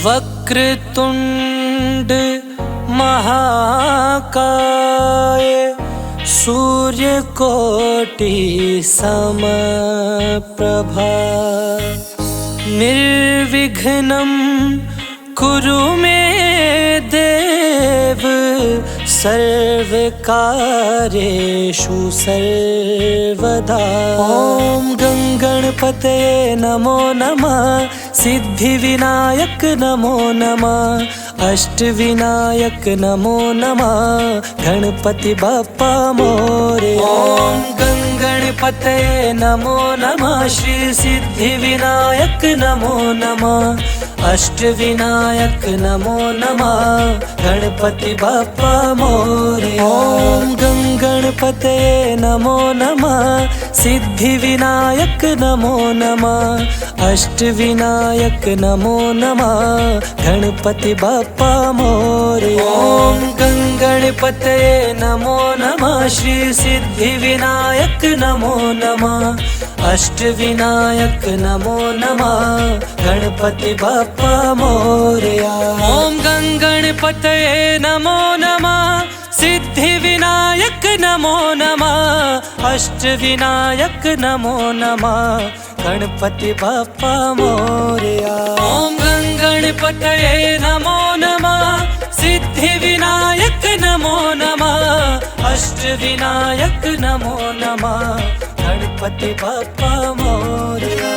वक्रतुंड महाकाय सूर्यकोटि समप्रभा निर्विघ्नं कुरु मे देव सर्वकार्येषु सर्वदा। ॐ गणपतये नमो नमः, सिद्धिविनायक नमो नमः, अष्टविनायक नमो नमः, गणपति बप्पा मोरया। ॐ गणपतये नमो नमः, श्री सिद्धिविनायक नमो नमः, अष्टविनायक नमो नमः, गणपति बप्पा मोरया। ॐ गणपतये नमो नमः, सिद्धिविनायक नमो नमः, अष्टविनायक नमो नमः, गणपति बप्पा मोरया। ॐ गणपतये नमो नमः, श्री सिद्धिविनायक नमो नमः, अष्टविनायक नमो नमः, गणपति बप्पा मोरया। ॐ गणपतये नमो नमः, सिद्धिविनायक नमो नमः, अष्टविनायक नमो नमः, गणपति बप्पा मोरया। ॐ गणपतये नमो नमः, सिद्धिविनायक नमो नमः, अष्टविनायक नमो नमः, गणपति बप्पा मोरया।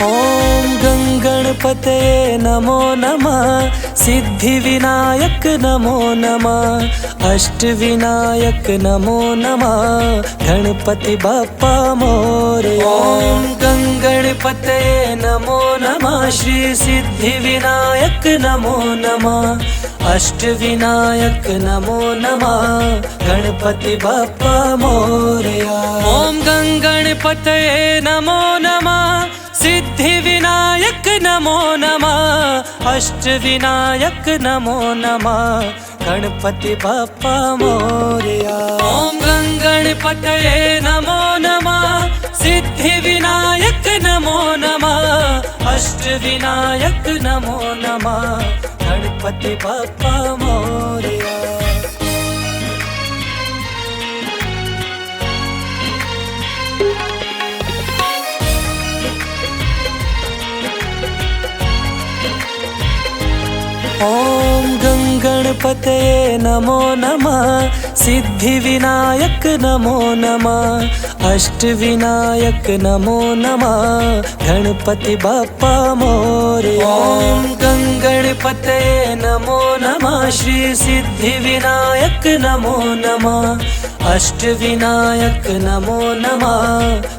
ॐ गणपतये नमो नमः, सिद्धिविनायक नमो नमः, अष्टविनायक नमो नमः, गणपति बप्पा मोरया। ॐ गणपतये नमो नमः, श्री सिद्धिविनायक नमो नमः, अष्टविनायक नमो नमः, गणपति बप्पा मोरया। ॐ गणपतये नमो नमः, सिद्धिविनायक नमो नमः, अष्टविनायक नमो नमः, गणपति बप्पा मोरया। ॐ गणपतये नमो नमः, सिद्धिविनायक नमो नमः, अष्टविनायक नमो नमः, गणपति बप्पा मोरया। ॐ गणपतये नमो नमः, सिद्धिविनायक नमो नमः, अष्टविनायक नमो नमः, गणपति बप्पा मोरया। ॐ गणपतये नमो नमः, श्री सिद्धिविनायक नमो नमः, अष्टविनायक नमो नमः,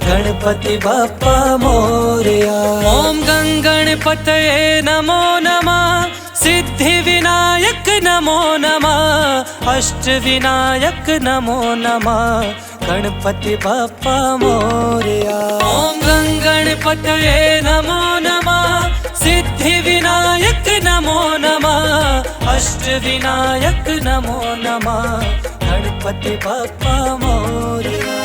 गणपति बप्पा मोरया। ॐ गणपतये नमो नमः, सिद्धिविनायक नमो नमः, अष्टविनायक नमो नमः, गणपति बप्पा मोरया। ॐ गणपतये नमो नमः, सिद्धिविनायक नमो नमः, अष्टविनायक नमो नमः, गणपति बप्पा मोरया।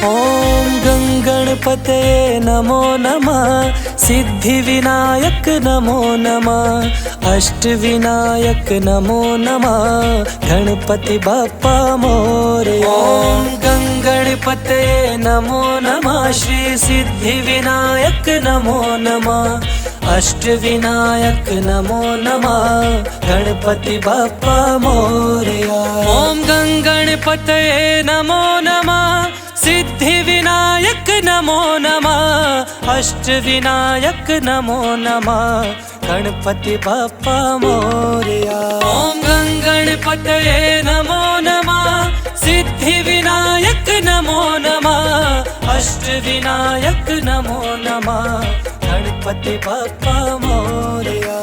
ॐ गणपतये नमो नमः, सिद्धिविनायक नमो नमः, अष्टविनायक नमो नमः, गणपति बप्पा मोरया। ॐ गणपतये नमो नमः, श्री सिद्धिविनायक नमो नमः, अष्टविनायक नमो नमः, गणपति बप्पा मोरया। ॐ गणपतये नमो नमः, सिद्धिविनायक नमो नमः, अष्टविनायक नमो नमः, गणपति बप्पा मोरया। ॐ गणपतये नमो नमः, सिद्धिविनायक नमो नमः, अष्टविनायक नमो नमः, गणपति बप्पा मोरया।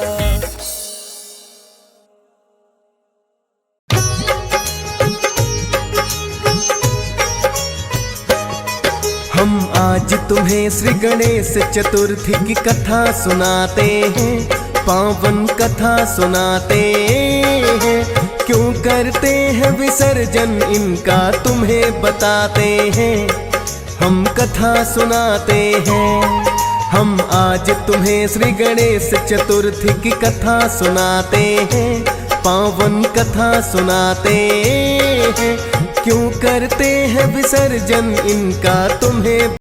आज तुम्हें श्री गणेश चतुर्थी की कथा सुनाते हैं, पावन कथा सुनाते हैं। क्यों करते हैं विसर्जन इनका तुम्हें बताते हैं, हम कथा सुनाते हैं। हम आज तुम्हें श्री गणेश चतुर्थी की कथा सुनाते हैं, पावन कथा सुनाते हैं। क्यों करते हैं विसर्जन इनका तुम्हें।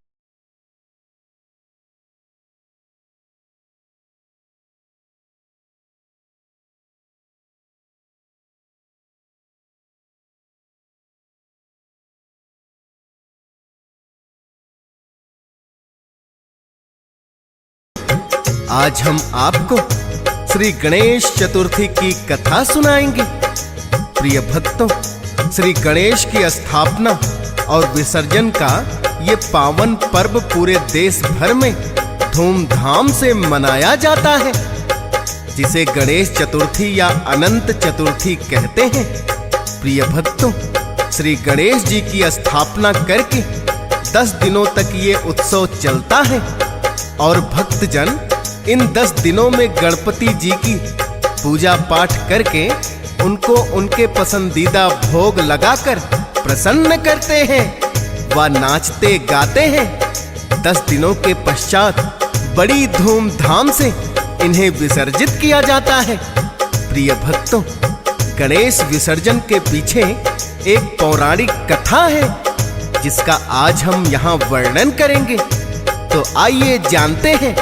आज हम आपको श्री गणेश चतुर्थी की कथा सुनाएंगे। प्रिय भक्तों, श्री गणेश की स्थापना और विसर्जन का ये पावन पर्व पूरे देश भर में धूमधाम से मनाया जाता है, जिसे गणेश चतुर्थी या अनंत चतुर्थी कहते हैं। प्रिय भक्तों, श्री गणेश जी की स्थापना करके 10 दिनों तक ये उत्सव चलता है और भक्तजन इन 10 दिनों में गणपति जी की पूजा पाठ करके उनको उनके पसंदीदा भोग लगाकर प्रसन्न करते हैं व नाचते गाते हैं। 10 दिनों के पश्चात बड़ी धूमधाम से इन्हें विसर्जित किया जाता है। प्रिय भक्तों, गणेश विसर्जन के पीछे एक पौराणिक कथा है, जिसका आज हम यहाँ वर्णन करेंगे। तो आइए जानते हैं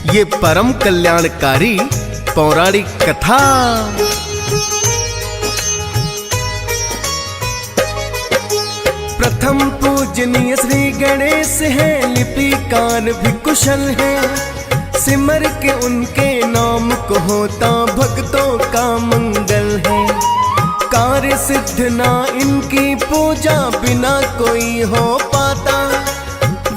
ये परम कल्याणकारी पौराणिक कथा। प्रथम पूजनीय श्री गणेश है, लिपिकार भी कुशल है। सिमर के उनके नाम को होता भक्तों का मंगल है। कार्य सिद्ध ना इनकी पूजा बिना कोई हो पाता।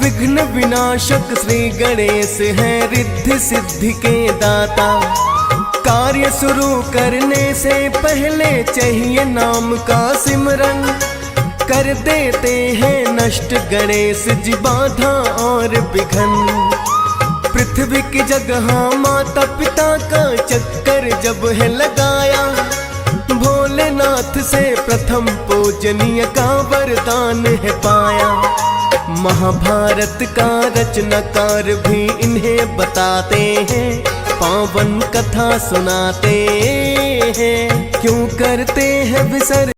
विघ्न विनाशक श्री गणेश है, रिद्धि सिद्धि के दाता। कार्य शुरू करने से पहले चाहिए नाम का सिमरन। कर देते हैं नष्ट गणेश जी बाधा और विघ्न। पृथ्वी की जगह माता पिता का चक्कर जब है लगाया, भोलेनाथ से प्रथम पूजनीय का वरदान है पाया। महाभारत का रचनाकार भी इन्हें बताते हैं, पावन कथा सुनाते हैं। क्यों करते हैं विसर्जन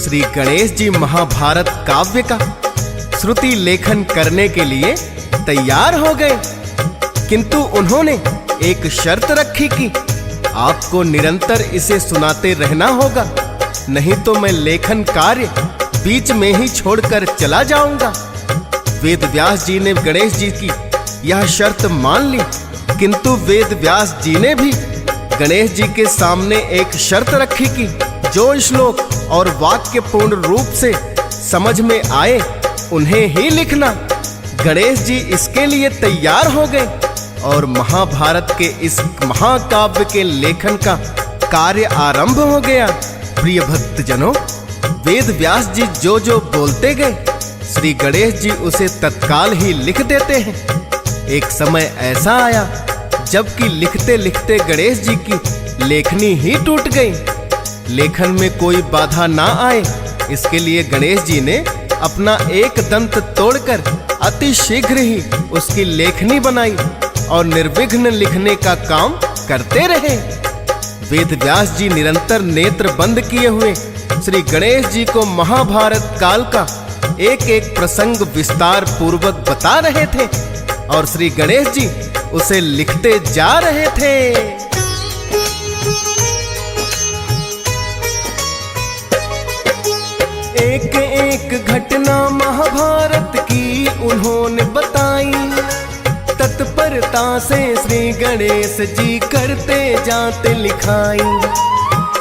श्री गणेश जी महाभारत काव्य का श्रुति लेखन करने के लिए तैयार हो गए, किंतु उन्होंने एक शर्त रखी कि आपको निरंतर इसे सुनाते रहना होगा, नहीं तो मैं लेखन कार्य बीच में ही छोड़कर चला जाऊंगा। वेद व्यास जी ने गणेश जी की यह शर्त मान ली, किंतु वेद व्यास जी ने भी गणेश जी के सामने एक शर्त रखी कि जो श्लोक और वाक्य पूर्ण रूप से समझ में आए उन्हें ही लिखना। गणेश जी इसके लिए तैयार हो गए और महाभारत के इस महाकाव्य के लेखन का कार्य आरंभ हो गया। प्रिय भक्तजनों, वेद व्यास जी जो जो बोलते गए, श्री गणेश जी उसे तत्काल ही लिख देते हैं। एक समय ऐसा आया जबकि लिखते लिखते गणेश जी की लेखनी ही टूट गई। लेखन में कोई बाधा ना आए, इसके लिए गणेश जी ने अपना एक दंत तोड़कर अति शीघ्र ही उसकी लेखनी बनाई और निर्विघ्न लिखने का काम करते रहे। वेद व्यास जी निरंतर नेत्र बंद किए हुए श्री गणेश जी को महाभारत काल का एक एक प्रसंग विस्तार पूर्वक बता रहे थे और श्री गणेश जी उसे लिखते जा रहे थे। एक एक घटना महाभारत की उन्होंने बताई, तत्परता से श्री गणेश जी करते जाते लिखाई।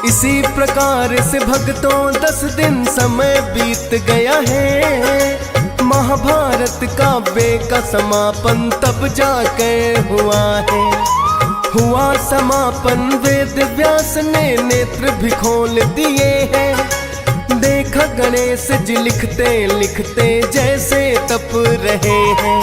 इसी प्रकार से भक्तों 10 दिन समय बीत गया है। महाभारत काव्य का समापन तब जाकर हुआ है। हुआ समापन, वेद व्यास ने नेत्र भी खोल दिए हैं। देखा गणेश जी लिखते लिखते जैसे तप रहे हैं।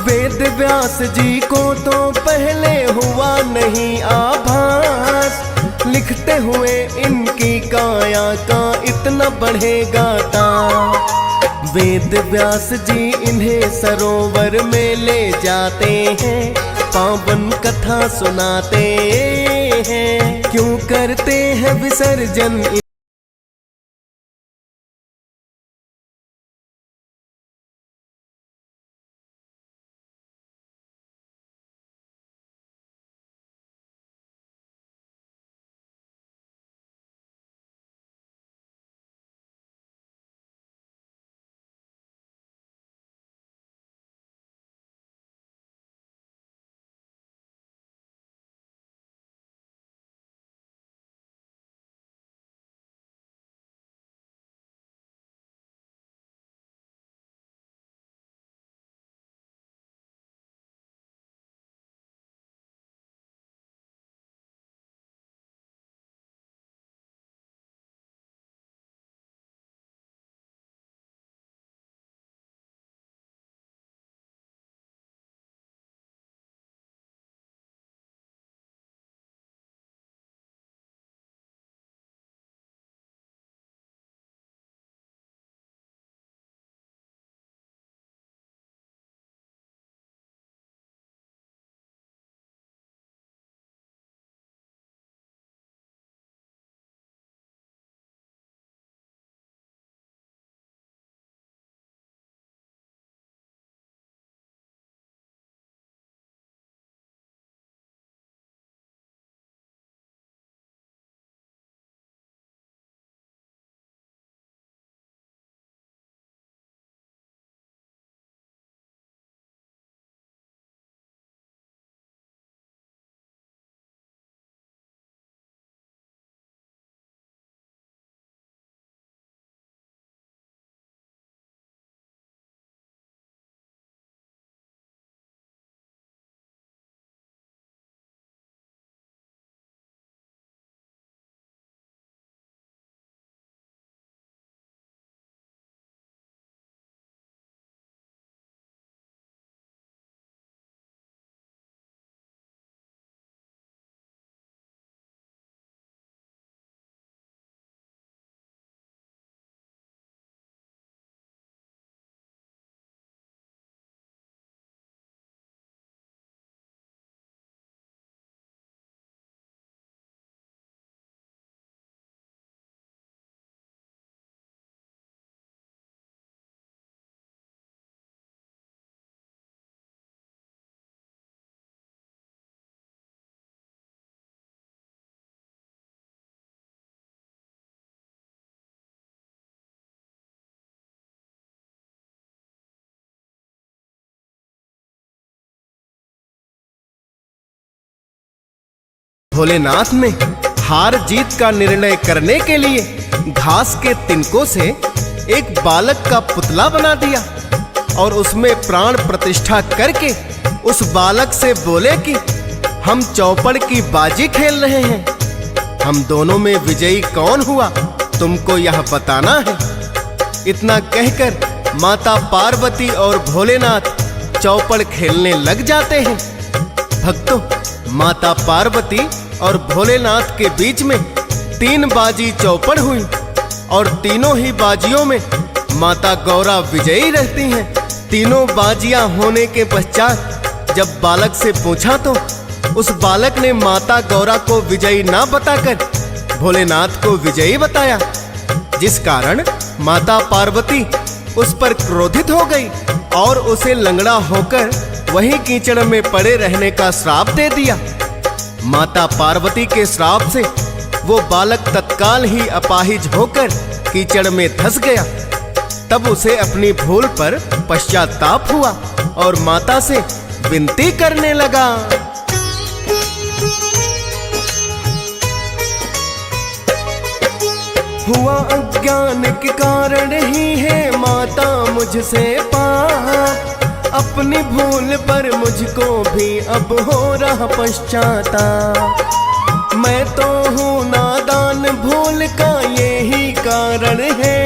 वेद व्यास जी को तो पहले हुआ नहीं आभास, लिखते हुए इनकी काया का इतना बढ़ेगा ताप। वेद व्यास जी इन्हें सरोवर में ले जाते हैं, पावन कथा सुनाते हैं। क्यों करते हैं विसर्जन भोलेनाथ ने हार जीत का निर्णय करने के लिए घास के तिनकों से एक बालक का पुतला बना दिया और उसमें प्राण प्रतिष्ठा करके उस बालक से बोले कि हम चौपड़ की बाजी खेल रहे हैं, हम दोनों में विजयी कौन हुआ तुमको यह बताना है। इतना कहकर माता पार्वती और भोलेनाथ चौपड़ खेलने लग जाते हैं। भक्तों, माता पार्वती और भोलेनाथ के बीच में 3 बाजी चौपड़ हुई और तीनों ही बाजियों में माता गौरा विजयी रहती हैं। तीनों बाजियां होने के पश्चात जब बालक से पूछा तो उस बालक ने माता गौरा को विजयी ना बताकर भोलेनाथ को विजयी बताया, जिस कारण माता पार्वती उस पर क्रोधित हो गई और उसे लंगड़ा होकर वहीं कीचड़ में पड़े रहने का श्राप दे दिया। माता पार्वती के श्राप से वो बालक तत्काल ही अपाहिज होकर कीचड़ में धंस गया। तब उसे अपनी भूल पर पश्चाताप हुआ और माता से विनती करने लगा। हुआ अज्ञान के कारण ही है माता मुझसे पाप, अपनी भूल पर मुझको भी अब हो रहा पश्चाताप। मैं तो हूँ नादान, भूल का यही कारण है,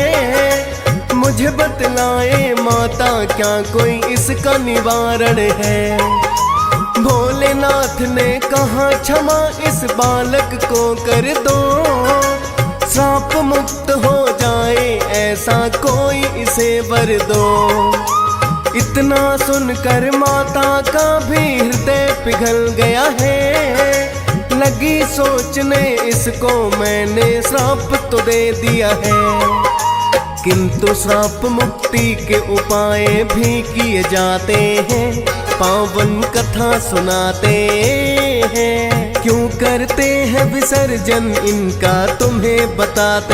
मुझे बतलाए माता क्या कोई इसका निवारण है। भोलेनाथ ने कहा क्षमा इस बालक को कर दो, श्राप मुक्त हो जाए ऐसा कोई इसे वर दो। इतना सुनकर माता का भी हृदय पिघल गया है, लगी सोचने इसको मैंने श्राप तो दे दिया है। किंतु श्राप मुक्ति के उपाय भी किए जाते हैं, पावन कथा सुनाते हैं, क्यों करते हैं विसर्जन इनका तुम्हें बताते।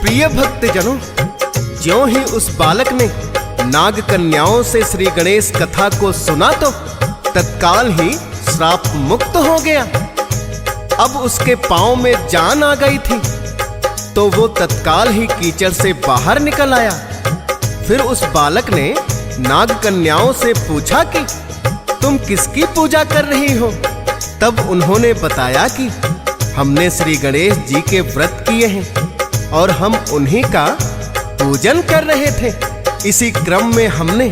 प्रिय भक्तजनों, ज्यों ही उस बालक ने नाग कन्याओं से श्री गणेश कथा को सुना तो तत्काल ही श्राप मुक्त हो गया। अब उसके पांव में जान आ गई थी तो वो तत्काल ही कीचड़ से बाहर निकल आया। फिर उस बालक ने नाग कन्याओं से पूछा कि तुम किसकी पूजा कर रही हो? तब उन्होंने बताया कि हमने श्री गणेश जी के व्रत किए हैं और हम उन्हीं का पूजन कर रहे थे। इसी क्रम में हमने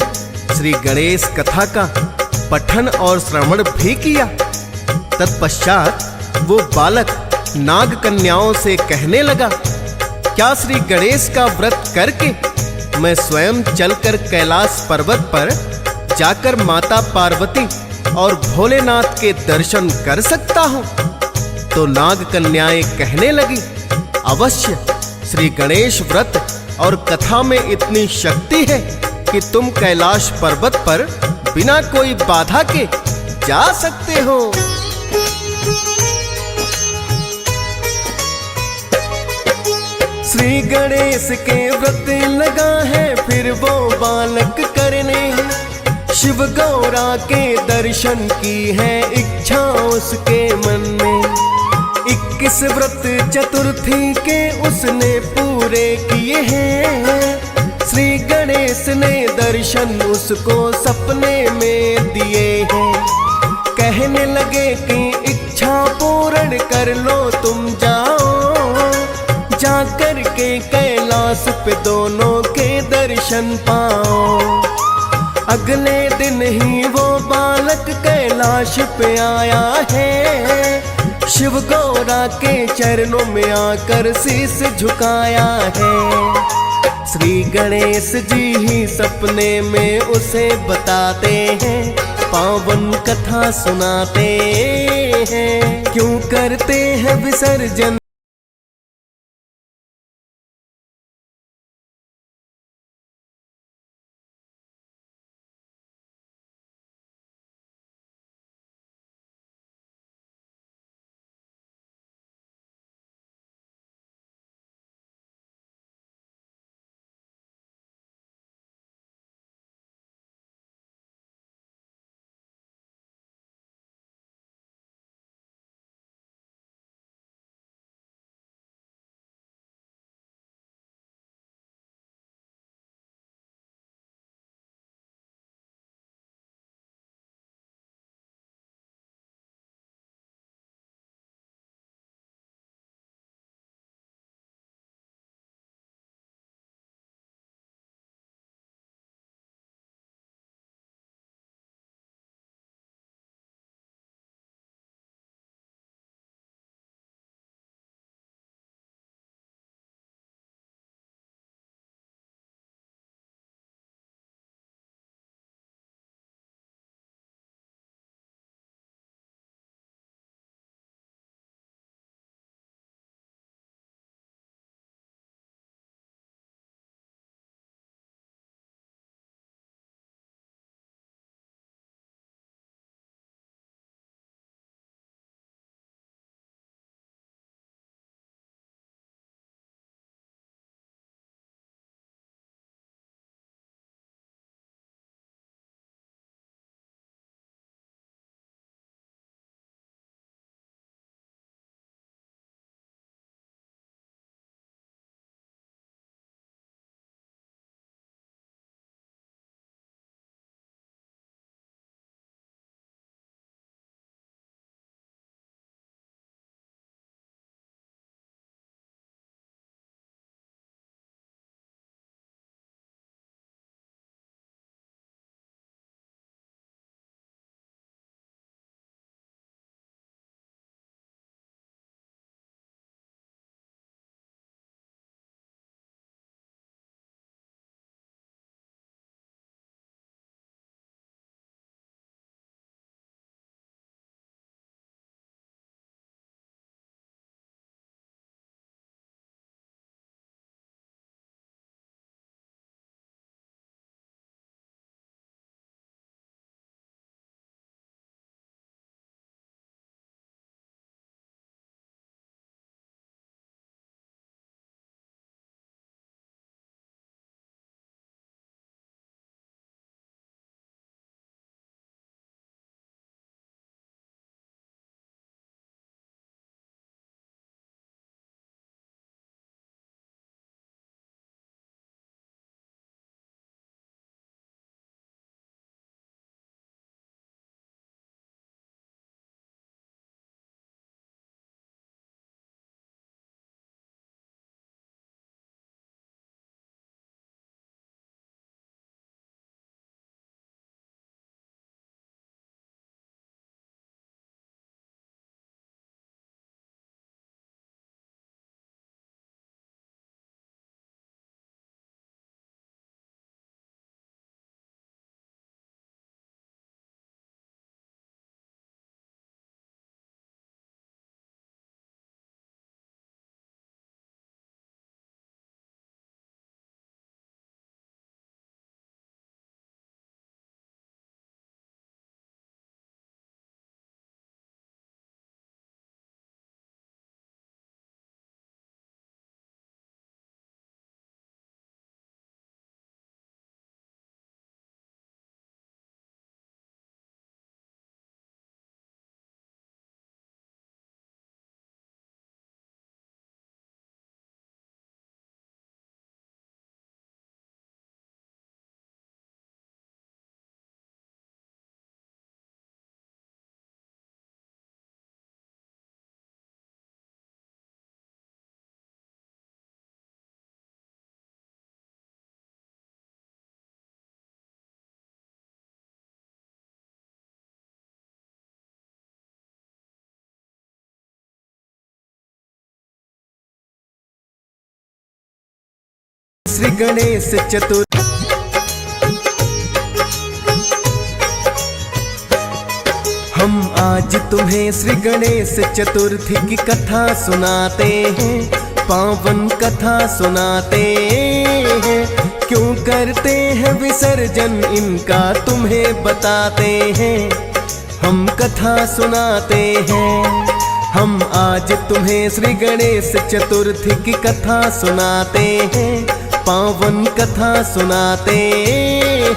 श्री गणेश कथा का पठन और श्रवण भी किया। तत्पश्चात वो बालक नाग कन्याओं से कहने लगा, क्या श्री गणेश का व्रत करके मैं स्वयं चलकर कैलाश पर्वत पर जाकर माता पार्वती और भोलेनाथ के दर्शन कर सकता हूं? तो नाग कन्याएं कहने लगी, अवश्य, श्री गणेश व्रत और कथा में इतनी शक्ति है कि तुम कैलाश पर्वत पर बिना कोई बाधा के जा सकते हो। श्री गणेश के व्रत लगा है फिर वो बालक करने, शिव गौरा के दर्शन की है इच्छा उसके मन में। 21 व्रत चतुर्थी के उसने पूरे किए हैं, श्री गणेश ने दर्शन उसको सपने में दिए हैं। कहने लगे कि इच्छा पूर्ण कर लो, तुम जाओ जाकर के कैलाश पे दोनों के दर्शन पाओ। अगले दिन ही वो बालक कैलाश पे आया है, शिव गौरा के चरणों में आकर शीश झुकाया है। श्री गणेश जी ही सपने में उसे बताते हैं, पावन कथा सुनाते हैं, क्यों करते हैं विसर्जन। श्री गणेश चतुर्थी। हम आज तुम्हें श्री गणेश चतुर्थी की कथा सुनाते हैं, पावन कथा सुनाते हैं। क्यों करते हैं विसर्जन इनका तुम्हें बताते हैं, हम कथा सुनाते हैं। हम आज तुम्हें श्री गणेश चतुर्थी की कथा सुनाते हैं, पावन कथा सुनाते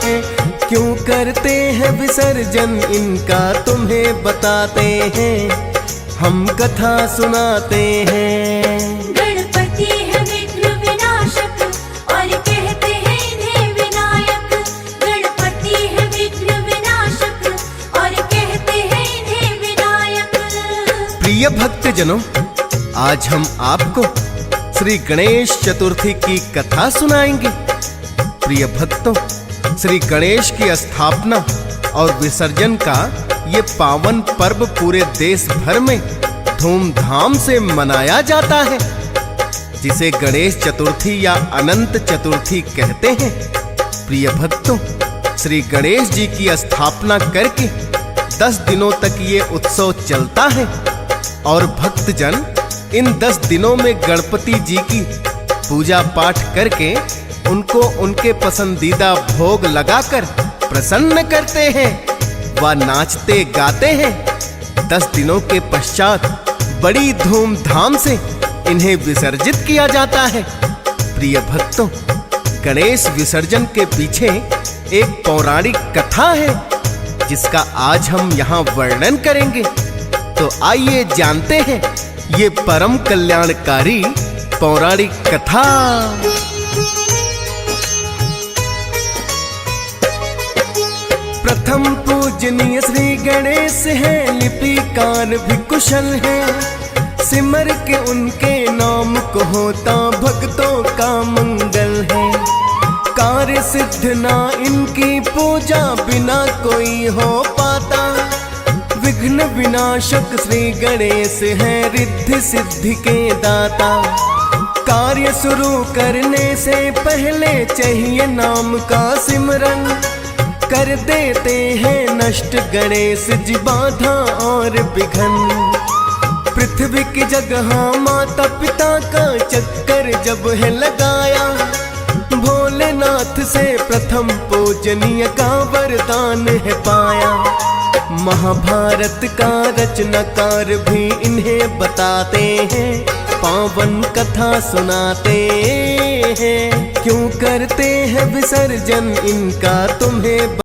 हैं। क्यों करते हैं विसर्जन इनका तुम्हें बताते हैं, हम कथा सुनाते हैं। गणपति है विघ्न विनाशक और कहते हैं इन्हें विनायक। गणपति है विघ्न विनाशक और कहते हैं इन्हें विनायक। प्रिय भक्तजनों, आज हम आपको श्री गणेश चतुर्थी की कथा सुनाएंगे। प्रिय भक्तों, श्री गणेश की स्थापना और विसर्जन का ये पावन पर्व पूरे देश भर में धूमधाम से मनाया जाता है, जिसे गणेश चतुर्थी या अनंत चतुर्थी कहते हैं। प्रिय भक्तों, श्री गणेश जी की स्थापना करके 10 दिनों तक ये उत्सव चलता है और भक्तजन इन 10 दिनों में गणपति जी की पूजा पाठ करके उनको उनके पसंदीदा भोग लगाकर प्रसन्न करते हैं व नाचते गाते हैं। 10 दिनों के पश्चात बड़ी धूमधाम से इन्हें विसर्जित किया जाता है। प्रिय भक्तों, गणेश विसर्जन के पीछे एक पौराणिक कथा है, जिसका आज हम यहाँ वर्णन करेंगे। तो आइए जानते हैं ये परम कल्याणकारी पौराणिक कथा। प्रथम पूजनीय श्री गणेश हैं, लिपिकार भी कुशल हैं। सिमर के उनके नाम को होता भक्तों का मंगल है। कार्य सिद्ध ना इनकी पूजा बिना कोई हो पाता। विघ्न विनाशक श्री गणेश हैं, रिद्धि सिद्धि के दाता। कार्य शुरू करने से पहले चाहिए नाम का सिमरन। कर देते हैं नष्ट गणेश जी बाधा और विघ्न। पृथ्वी की जगह माता पिता का चक्कर जब है लगाया, भोलेनाथ से प्रथम पूजनीय का वरदान है पाया। महाभारत का रचनाकार भी इन्हें बताते हैं, पावन कथा सुनाते हैं। क्यों करते हैं विसर्जन इनका तुम्हें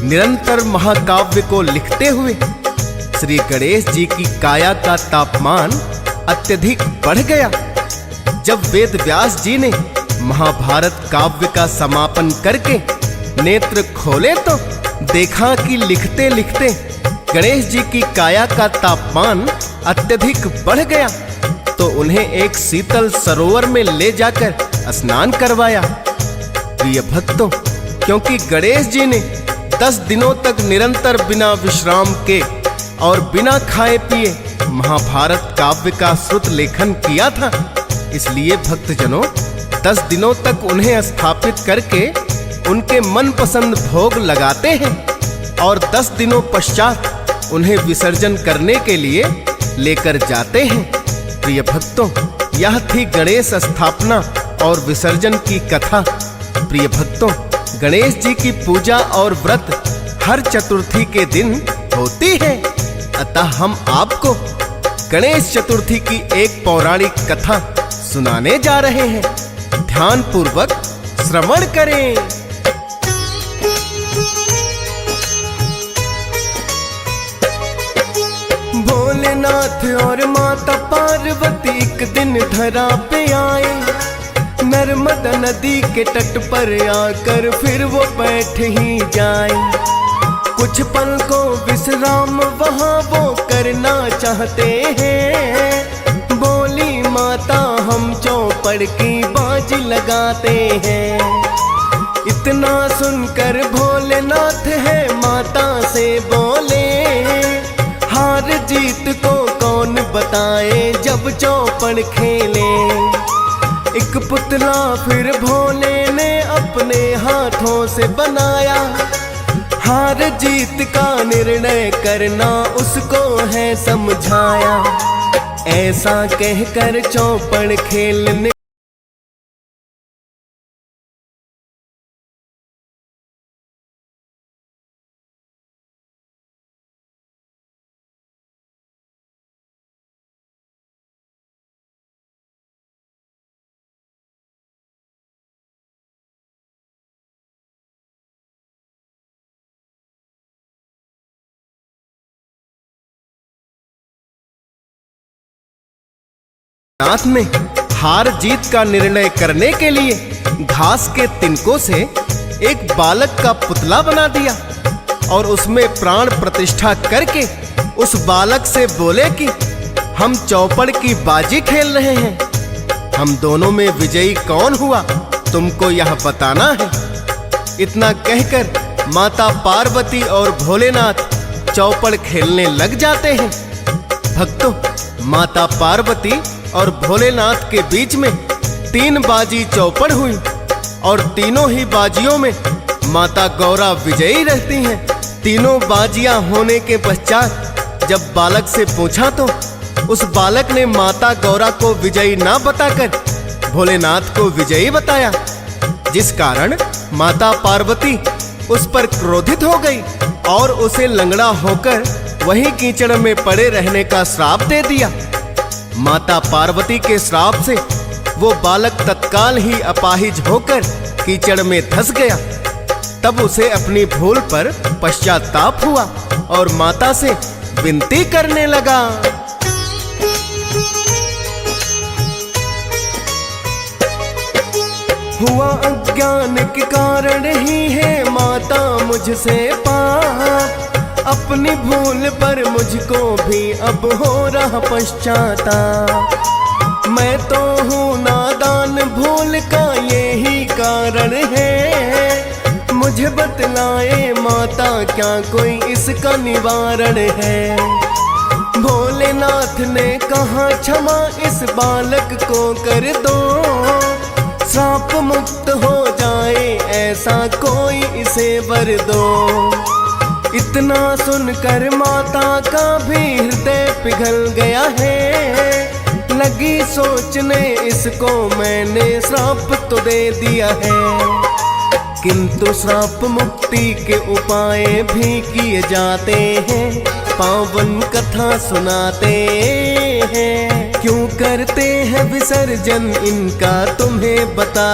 निरंतर महाकाव्य को लिखते हुए श्री गणेश जी की काया का तापमान अत्यधिक बढ़ गया। जब वेद व्यास जी ने महाभारत काव्य का समापन करके नेत्र खोले तो देखा कि लिखते लिखते गणेश जी की काया का तापमान अत्यधिक बढ़ गया, तो उन्हें एक शीतल सरोवर में ले जाकर स्नान करवाया। प्रिय भक्तों, क्योंकि गणेश जी ने 10 दिनों तक निरंतर बिना विश्राम के और बिना खाए पिए महाभारत काव्य का श्रुत लेखन किया था, इसलिए भक्तजनों 10 दिनों तक उन्हें स्थापित करके उनके मनपसंद भोग लगाते हैं और 10 दिनों पश्चात उन्हें विसर्जन करने के लिए लेकर जाते हैं। प्रिय भक्तों, यह थी गणेश स्थापना और विसर्जन की कथा। प्रिय भक्तों, गणेश जी की पूजा और व्रत हर चतुर्थी के दिन होती है, अतः हम आपको गणेश चतुर्थी की एक पौराणिक कथा सुनाने जा रहे हैं। ध्यान पूर्वक श्रवण करें। भोलेनाथ और माता पार्वती एक दिन धरा पे आए। नर्मदा नदी के तट पर आकर फिर वो बैठ ही जाए। कुछ पल को विश्राम वहाँ वो करना चाहते हैं। बोली माता हम चौपड़ की बाजी लगाते हैं। इतना सुनकर भोलेनाथ है माता से बोले, हार जीत को कौन बताए जब चौपड़ खेले। एक पुतला फिर भोले ने अपने हाथों से बनाया। हार जीत का निर्णय करना उसको है समझाया। ऐसा कहकर चौपड़ खेलने नाथ ने हार जीत का निर्णय करने के लिए घास के तिनकों से एक बालक का पुतला बना दिया और उसमें प्राण प्रतिष्ठा करके उस बालक से बोले कि हम चौपड़ की बाजी खेल रहे हैं। हम दोनों में विजयी कौन हुआ तुमको यह बताना है। इतना कहकर माता पार्वती और भोलेनाथ चौपड़ खेलने लग जाते हैं। भक्तों, माता पार्वती और भोलेनाथ के बीच में 3 बाजी चौपड़ हुई और तीनों ही बाजियों में माता गौरा विजयी रहती हैं। तीनों बाजियां होने के पश्चात जब बालक से पूछा तो उस बालक ने माता गौरा को विजयी ना बताकर भोलेनाथ को विजयी बताया, जिस कारण माता पार्वती उस पर क्रोधित हो गई और उसे लंगड़ा होकर वहीं कीचड़ में पड़े रहने का श्राप दे दिया। माता पार्वती के श्राप से वो बालक तत्काल ही अपाहिज होकर कीचड़ में धंस गया। तब उसे अपनी भूल पर पश्चाताप हुआ और माता से विनती करने लगा। हुआ अज्ञान के कारण ही है माता मुझसे पाप। अपनी भूल पर मुझको भी अब हो रहा पश्चाताप। मैं तो हूँ नादान, भूल का यही कारण है। मुझे बतलाए माता क्या कोई इसका निवारण है। भोलेनाथ ने कहा क्षमा इस बालक को कर दो। श्राप मुक्त हो जाए ऐसा कोई इसे वर दो। इतना सुनकर माता का भी हृदय पिघल गया है। लगी सोचने इसको मैंने श्राप तो दे दिया है, किंतु श्राप मुक्ति के उपाय भी किए जाते हैं। पावन कथा सुनाते हैं, क्यों करते हैं विसर्जन इनका तुम्हें बता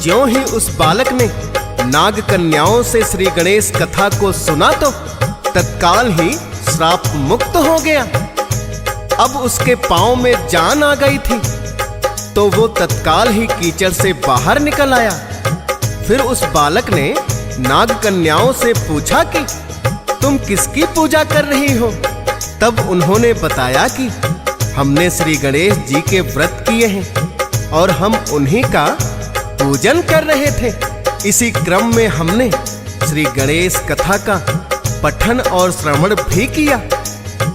ज्यों ही उस बालक ने नाग कन्याओं से श्री गणेश कथा को सुना तो तत्काल ही श्राप मुक्त हो गया। अब उसके पांव में जान आ गई थी, तो वो तत्काल ही कीचड़ से बाहर निकल आया। फिर उस बालक ने नाग कन्याओं से पूछा कि तुम किसकी पूजा कर रही हो? तब उन्होंने बताया कि हमने श्री गणेश जी के व्रत किए हैं और हम उन्हीं का पूजन कर रहे थे। इसी क्रम में हमने श्री गणेश कथा का पठन और श्रवण भी किया।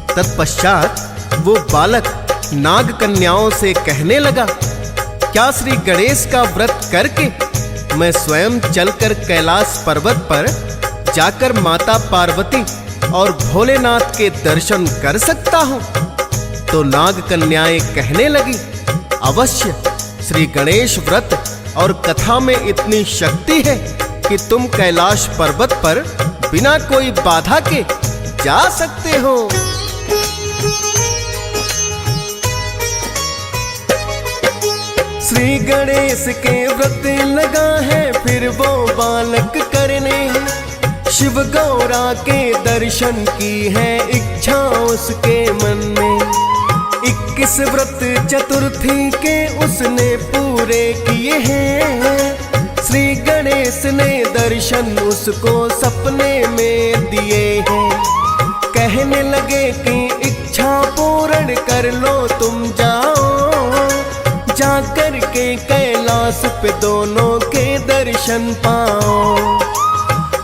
तत्पश्चात वो बालक नाग कन्याओं से कहने लगा, क्या श्री गणेश का व्रत करके मैं स्वयं चलकर कैलाश पर्वत पर जाकर माता पार्वती और भोलेनाथ के दर्शन कर सकता हूं? तो नाग कन्याएं कहने लगी, अवश्य। श्री गणेश व्रत और कथा में इतनी शक्ति है कि तुम कैलाश पर्वत पर बिना कोई बाधा के जा सकते हो। श्री गणेश के व्रत लगा है फिर वो बालक करने, शिव गौरा के दर्शन की है इच्छा उसके मन में। 21 व्रत चतुर्थी के उसने पूरे किए हैं, श्री गणेश ने दर्शन उसको सपने में दिए हैं। कहने लगे कि इच्छा पूर्ण कर लो तुम जाओ, जाकर के कैलाश पे दोनों के दर्शन पाओ।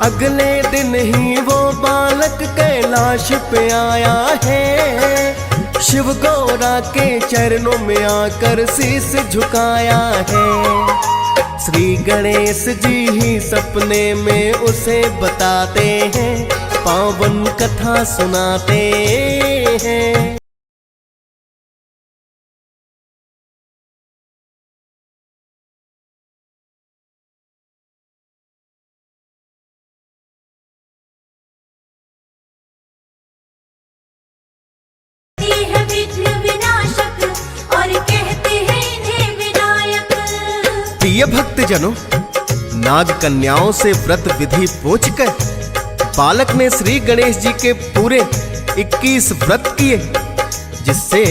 अगले दिन ही वो बालक कैलाश पे आया है, शिव गौरा के चरणों में आकर शीश झुकाया है। श्री गणेश जी ही सपने में उसे बताते हैं, पावन कथा सुनाते हैं। है विघ्न विनाशक और कहते हैं इन्हें विनायक। प्रिय भक्तजनों, नाग कन्याओं से व्रत विधि पूछकर बालक ने श्री गणेश जी के पूरे 21 व्रत किए, जिससे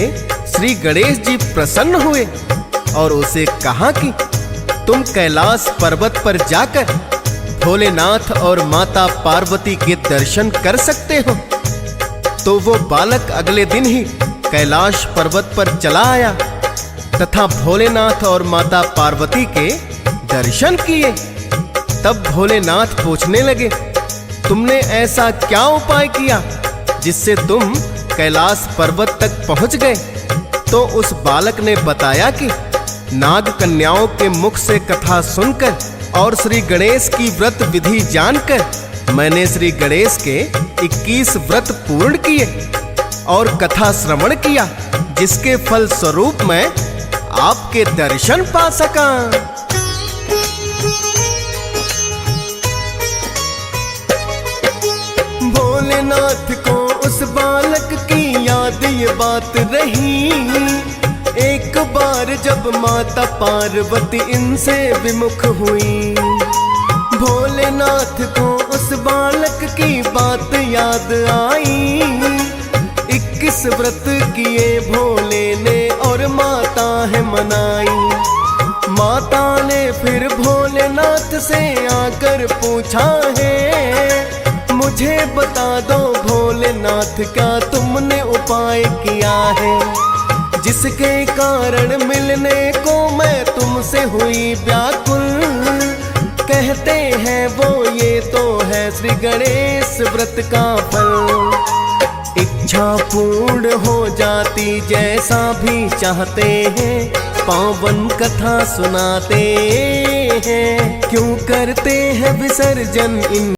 श्री गणेश जी प्रसन्न हुए और उसे कहा कि तुम कैलाश पर्वत पर जाकर भोलेनाथ और माता पार्वती के दर्शन कर सकते हो। तो वो बालक अगले दिन ही कैलाश पर्वत पर चला आया तथा भोलेनाथ और माता पार्वती के दर्शन किए। तब भोलेनाथ पूछने लगे, तुमने ऐसा क्या उपाय किया जिससे तुम कैलाश पर्वत तक पहुंच गए? तो उस बालक ने बताया कि नाग कन्याओं के मुख से कथा सुनकर और श्री गणेश की व्रत विधि जानकर मैंने श्री गणेश के 21 व्रत पूर्ण किए और कथा श्रवण किया, जिसके फल स्वरूप मैं आपके दर्शन पा सका। भोलेनाथ को उस बालक की याद ये बात रही, एक बार जब माता पार्वती इनसे विमुख हुई। भोलेनाथ को उस बालक की बात याद आई, 21 व्रत किए भोले ने और माता है मनाई। माता ने फिर भोलेनाथ से आकर पूछा है, मुझे बता दो भोलेनाथ क्या तुमने उपाय किया है, जिसके कारण मिलने को मैं तुमसे हुई व्याकुल। कहते हैं वो ये तो है श्री गणेश व्रत का फल, इच्छा पूर्ण हो जाती जैसा भी चाहते हैं, पावन कथा सुनाते हैं। क्यों करते हैं विसर्जन इन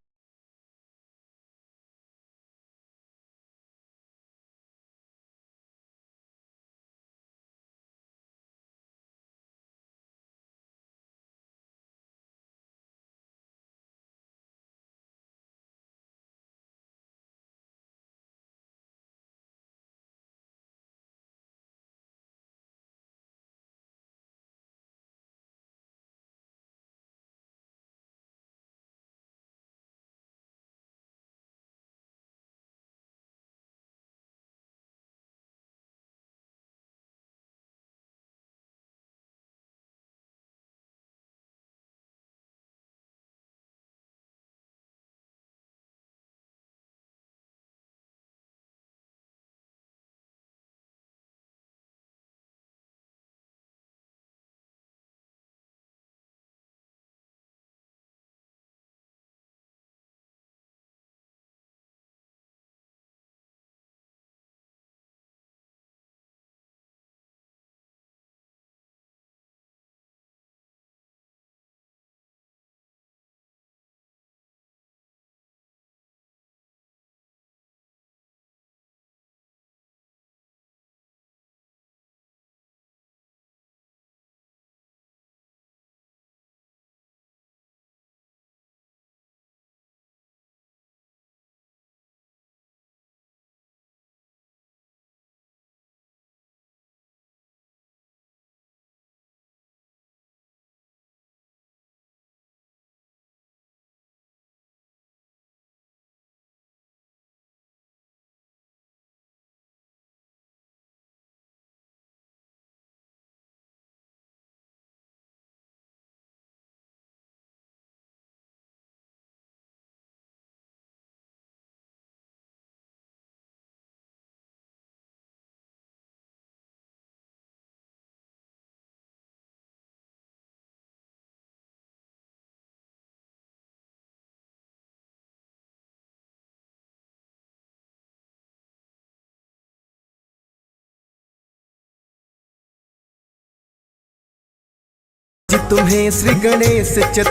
तुम्हें श्री गणेश चतुर्थी